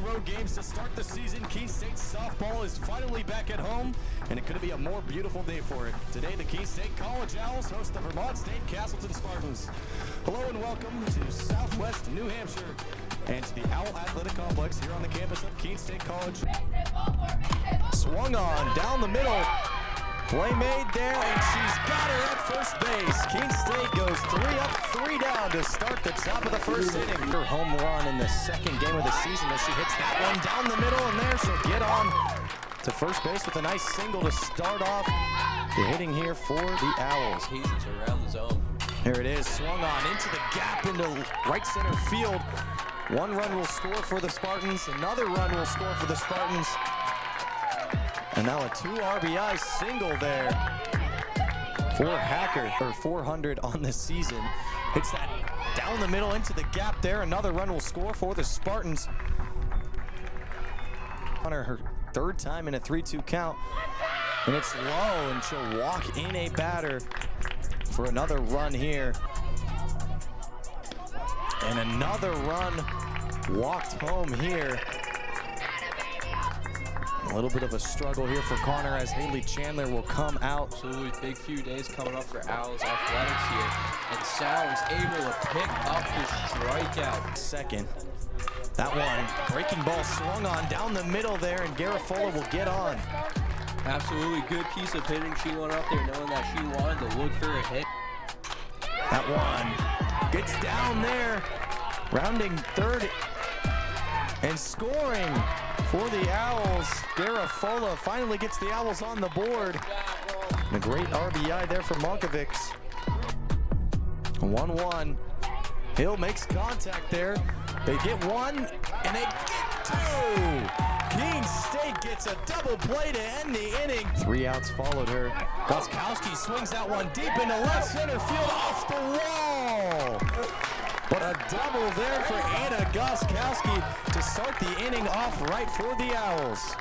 road games to start the season. Keene State softball is finally back at home, and it could be a more beautiful day for it. Today, the Keene State College Owls host the Vermont State Castleton Spartans. Hello and welcome to Southwest New Hampshire and to the Owl Athletic Complex here on the campus of Keene State College. Swung on down the middle. Play made there, and she's got her at first base. Keene State goes 3 up, 3 down to start the top of the first inning. Her home run in the second game of the season as she hits that one down the middle, and there she'll get on to first base with a nice single to start off the hitting here for the Owls. He's around the zone. Here it is, swung on into the gap into right center field. One run will score for the Spartans, another run will score for the Spartans. And now a 2 RBI single there for Hacker, or 400 on the season. Hits that down the middle into the gap there. Another run will score for the Spartans. On her third time in a 3-2 count. And it's low, and she'll walk in a batter for another run here. And another run walked home here. A little bit of a struggle here for Connor as Haley Chandler will come out. Absolutely big few days coming up for Owls Athletics here. And Sounds able to pick up the strikeout. Second. That one, breaking ball swung on down the middle there, and Garafola will get on. Absolutely good piece of hitting. She went up there knowing that she wanted to look for a hit. That one gets down there, rounding third and scoring for the Owls. Garafola finally gets the Owls on the board. And a great RBI there for Markovics. 1-1. Hill makes contact there. They get one, and they get two. Keene State gets a double play to end the inning. 3 outs followed her. Goskowski swings that one deep into left center field off the wall. But a double there for Anna Goskowski to start the inning off right for the Owls.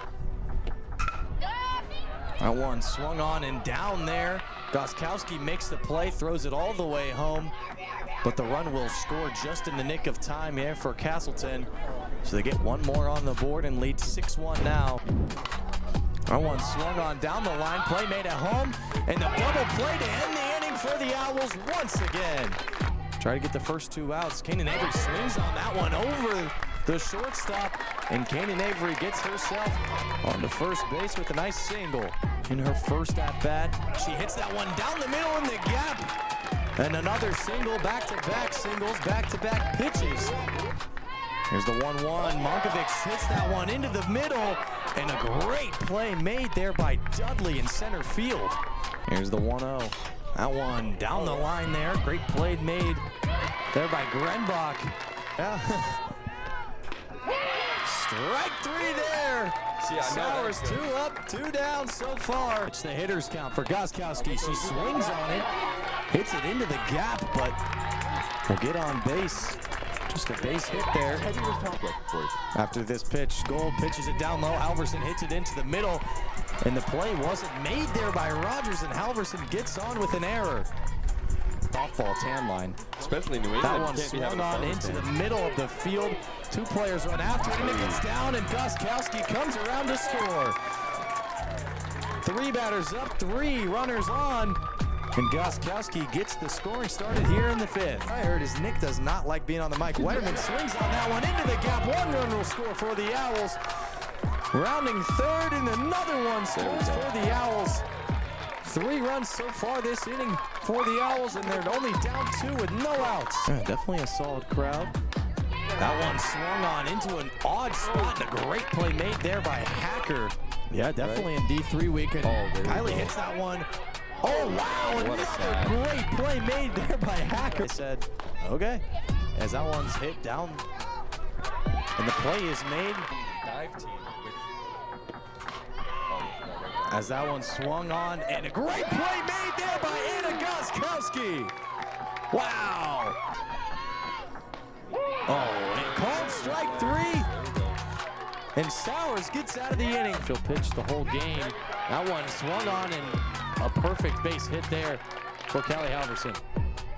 That one swung on and down there. Goskowski makes the play, throws it all the way home. But the run will score just in the nick of time here for Castleton. So they get one more on the board and lead 6-1 now. That one swung on down the line, play made at home, and the double play to end the inning for the Owls once again. Try to get the first 2 outs. Kanan Avery swings on that one over the shortstop, and Kanan Avery gets herself onto first base with a nice single. In her first at-bat, she hits that one down the middle in the gap. And another single, back-to-back singles, back-to-back pitches. Here's the 1-1. Markovics hits that one into the middle, and a great play made there by Dudley in center field. Here's the 1-0. That one down the line there. Great play made there by Grenbach. Yeah. Strike 3 there. Sowers 2 up, 2 down so far. It's the hitter's count for Goskowski. She swings on it, hits it into the gap, but will get on base. Just a base hit there. After this pitch, Gold pitches it down low. Halverson hits it into the middle, and the play wasn't made there by Rogers, and Halverson gets on with an error. Softball tan line. Especially New England. That one swung on into the middle of the field. 2 players run after it, and it gets down, and Goskowski comes around to score. 3 batters up, 3 runners on, and Goskowski gets the scoring started here in the 5th. I heard his Nick does not like being on the mic. Wetterman swings on that one into the gap. 1 run will score for the Owls. Rounding third, and another one scores for the Owls. 3 runs so far this inning for the Owls, and they're only down 2 with no outs. Yeah, definitely a solid crowd. That one swung on into an odd spot, and a great play made there by Hacker. Yeah, definitely in D3 week. Kylie hits that one. Oh, wow, another great play made there by Hacker. I said, okay, as that one's hit down, and the play is made. Dive team. As that one swung on, and a great play made there by Anna Goskowski. Wow. Oh, and called strike 3. And Sowers gets out of the inning. She'll pitch the whole game. That one swung on, and a perfect base hit there for Callie Halverson.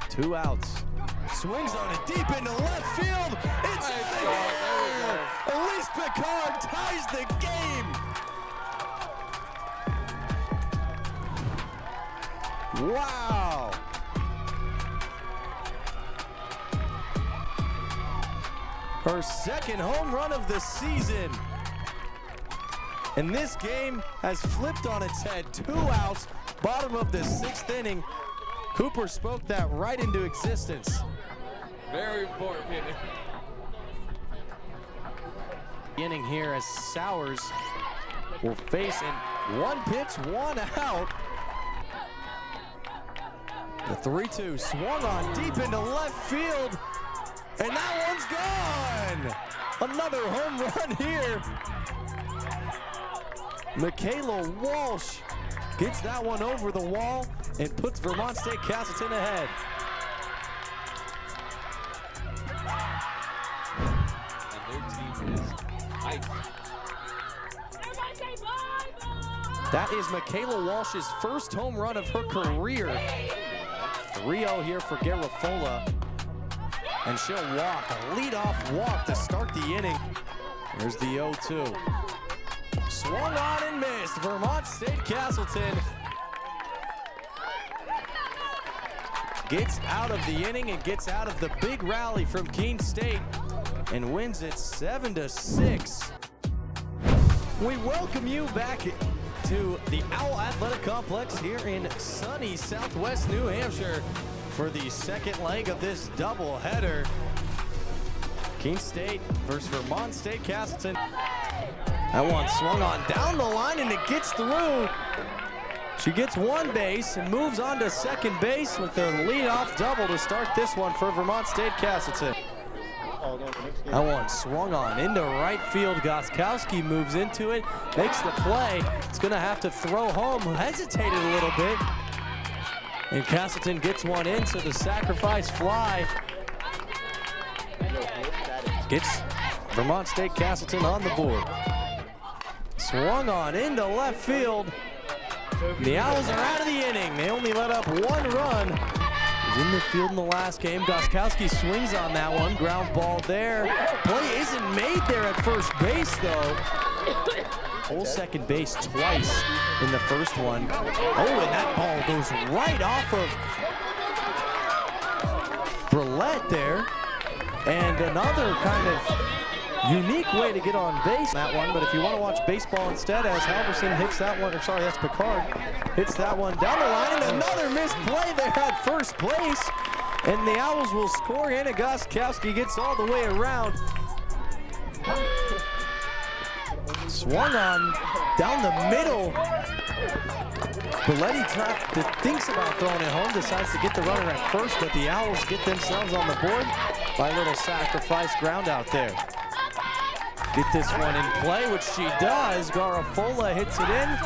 2 outs. Swings on it deep into left field. It's out of here. Elise Picard the game. Wow. Her second home run of the season. And this game has flipped on its head. 2 outs, bottom of the 6th inning. Cooper spoke that right into existence. Very important inning. Inning here as Sowers will face in 1 pitch, 1 out. The 3-2 swung on deep into left field, and that one's gone. Another home run here. Michaela Walsh gets that one over the wall and puts Vermont State Castleton ahead. And their team is hyped. That is Michaela Walsh's first home run of her career. 3-0 here for Garafola. And she'll walk, a leadoff walk to start the inning. There's the 0-2. Swung on and missed. Vermont State Castleton gets out of the inning and gets out of the big rally from Keene State and wins it 7-6. We welcome you back to the Owl Athletic Complex here in sunny Southwest New Hampshire for the second leg of this doubleheader. Keene State versus Vermont State Castleton. That one swung on down the line and it gets through. She gets 1 base and moves on to second base with a leadoff double to start this one for Vermont State Castleton. That one swung on into right field. Goskowski moves into it, makes the play. It's going to have to throw home. Hesitated a little bit. And Castleton gets one in, so the sacrifice fly gets Vermont State Castleton on the board. Swung on into left field. The Owls are out of the inning. They only let up 1 run. He was in the field in the last game. Goskowski swings on that one. Ground ball there. Play isn't made there at first base, though. Whole second base twice in the first one. Oh, and that ball goes right off of Brulette there. And another kind of unique way to get on base that one, but if you want to watch baseball instead, as Halverson hits that one, or sorry, that's Picard, hits that one down the line, and another missed play there at first place, and the Owls will score. Anna Goskowski gets all the way around. Swung on down the middle. Belletti thinks about throwing it home, decides to get the runner at first, but the Owls get themselves on the board by a little sacrifice ground out there. Get this one in play, which she does. Garafola hits it in.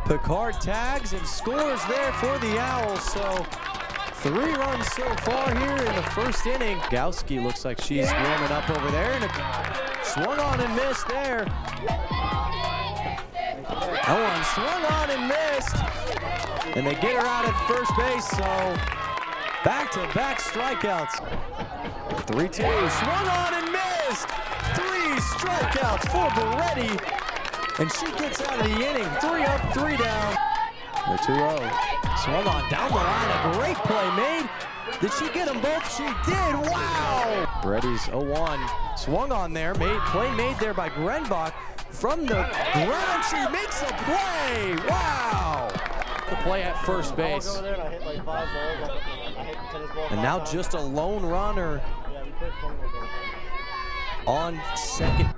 Picard tags and scores there for the Owls. So 3 runs so far here in the first inning. Gowski looks like she's warming up over there. And swung on and missed there. That one swung on and missed. And they get her out at first base, so back-to-back strikeouts. 3-2, swung on and missed. 3 strikeouts for Beretti, and she gets out of the inning. 3 up, 3 down. The 2-0. Swung on down the line. A great play made. Did she get them both? She did. Wow. Beretti's 0-1. Swung on there. Play made there by Grenbach. From the ground, she makes a play. Wow. The play at first base. And now just a lone runner on second.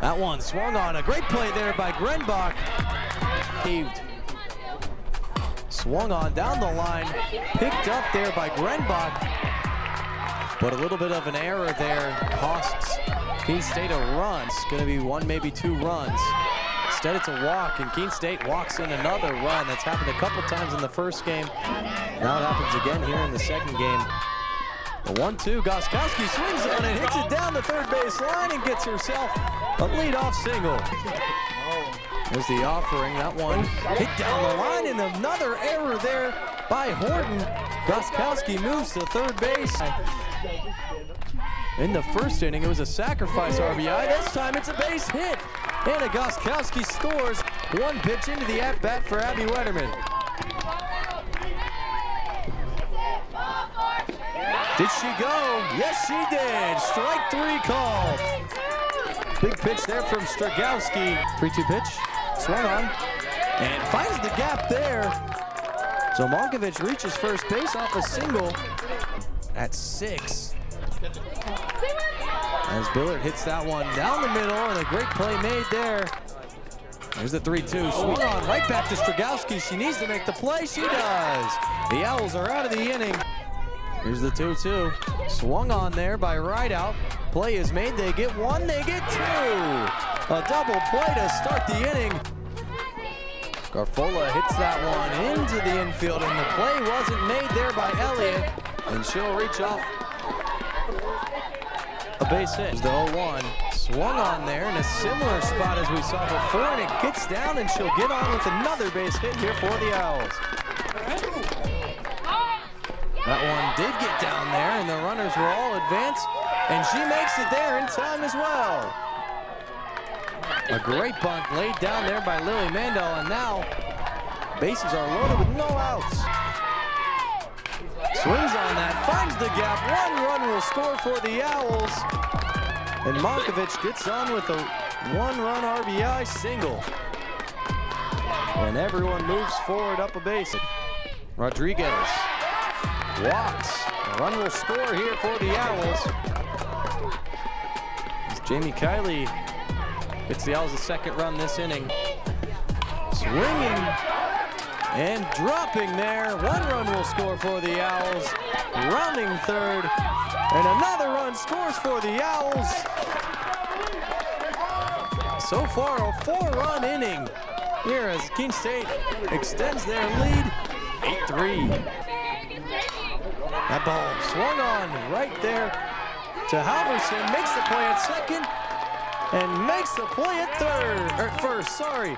That one swung on. A great play there by Grenbach. Heaved. Swung on down the line. Picked up there by Grenbach. But a little bit of an error there costs Keene State a run. It's going to be 1, maybe 2 runs. Instead, it's a walk, and Keene State walks in another run. That's happened a couple times in the first game. Now it happens again here in the second game. The 1-2, Goskowski swings on it, hits it down the third base line, and gets herself a leadoff single. There's the offering. That one hit down the line, and another error there by Horton. Goskowski moves to third base. In the first inning, it was a sacrifice RBI. This time it's a base hit. And Goskowski scores. One pitch into the at-bat for Abby Wetterman. Did she go? Yes, she did. Strike 3 called. Big pitch there from Stragowski. 3-2 pitch. Swung on. And finds the gap there. So Monkovich reaches first base off a single at 6. As Billard hits that one down the middle, and a great play made there. There's the 3-2. Swung on right back to Stragowski. She needs to make the play. She does. The Owls are out of the inning. Here's the 2-2. Swung on there by Rideout. Play is made. They get 1, they get 2. A double play to start the inning. Garfola hits that one into the infield, and the play wasn't made there by Elliott. And she'll reach off a base hit. The 0-1. Swung on there in a similar spot as we saw before, and it gets down, and she'll get on with another base hit here for the Owls. That one did get down there, and the runners were all advanced, and she makes it there in time as well. A great bunt laid down there by Lily Mandel, and now bases are loaded with no outs. Swings on that, finds the gap. 1 run will score for the Owls. And Monkovich gets on with a 1-run RBI single. And everyone moves forward up a base. Rodriguez walks. A run will score here for the Owls. As Jamie Kiley gets the Owls a 2nd run this inning. Swinging and dropping there. 1 run will score for the Owls. Rounding 3rd. And another run scores for the Owls. So far, a 4-run inning here as Keene State extends their lead 8-3. That ball swung on right there to Halverson. Makes the play at 2nd and makes the play at 3rd. Or 1st, sorry.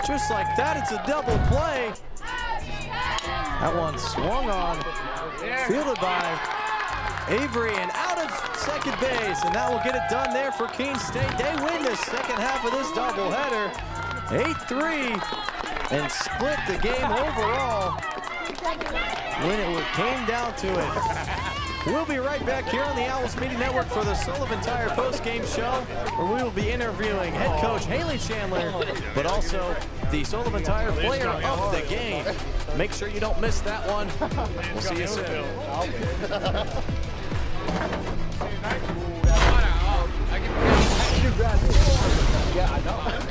Just like that, it's a double play. That one swung on, fielded by Avery, and out of 2nd base, and that will get it done there for Keene State. They win the 2nd half of this doubleheader, 8-3, and split the game overall when it came down to it. We'll be right back here on the Owls Media Network for the Sullivan Tire post-game show, where we will be interviewing head coach Haley Chandler, but also the Sullivan Tire player of the game. Make sure you don't miss that one. We'll see you soon.